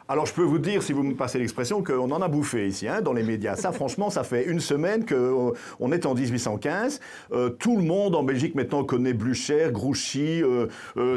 Alors, je peux vous dire, si vous me passez l'expression, qu'on en a bouffé ici, hein, dans les médias. Ça, franchement, ça fait une semaine qu'on est en 1815. Tout le monde en Belgique maintenant connaît Blücher, Grouchy.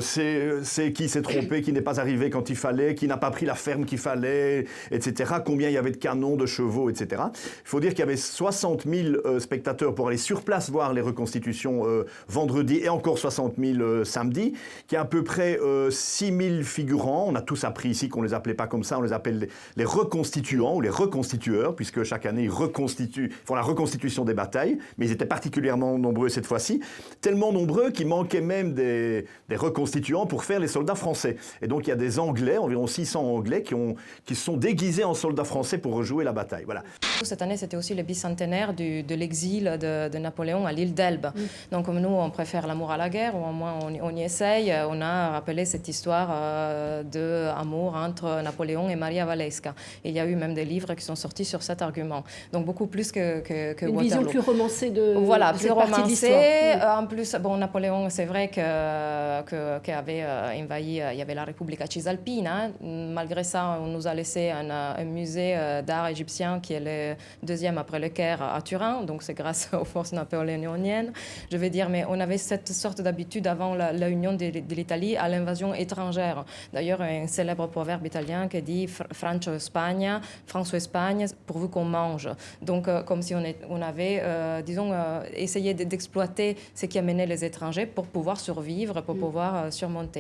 C'est qui s'est trompé, qui n'est pas arrivé quand il fallait, qui n'a pas pris la ferme qu'il fallait, etc. Combien il y avait de canons, de chevaux, etc. Il faut dire qu'il y avait 60 000 spectateurs pour aller sur place voir les reconstitutions vendredi et encore 60 000 samedi, qui a à peu près 6 000 figurants. On a tous appris ici qu'on les appelait pas comme ça, on les appelle les reconstituants ou les reconstitueurs, puisque chaque année ils font la reconstitution des batailles, mais ils étaient particulièrement nombreux cette fois-ci, tellement nombreux qu'il manquait même des reconstituants pour faire les soldats français. Et donc il y a des Anglais, environ 600 Anglais, qui se sont déguisés en soldats français pour rejouer la bataille. Voilà. Cette année, c'était aussi le bicentenaire de l'exil de Napoléon à l'île d'Elbe. Donc comme nous, on préfère l'amour à la guerre, ou au moins on y essaye, on a rappelé cette histoire d'amour entre Napoléon et Maria Walewska. Et il y a eu même des livres qui sont sortis sur cet argument. Donc beaucoup plus que une Waterloo. Vision plus romancée de voilà, de plus cette partie de l'histoire. romancée. En plus, bon, Napoléon, c'est vrai qu'il avait envahi, il y avait la République cisalpine. Hein. Malgré ça, on nous a laissé un musée d'art égyptien qui est le deuxième après le Caire à Turin. Donc c'est grâce aux forces napoléoniennes. Je vais dire, mais on avait cette sorte d'habitude avant la union de l'Italie à l'invasion étrangère. D'ailleurs, un célèbre proverbe italien qui dit Franco-Espagne, France-Espagne, pourvu qu'on mange. Donc, comme si on avait, disons, essayé d'exploiter ce qui amenait les étrangers pour pouvoir survivre, pour pouvoir surmonter.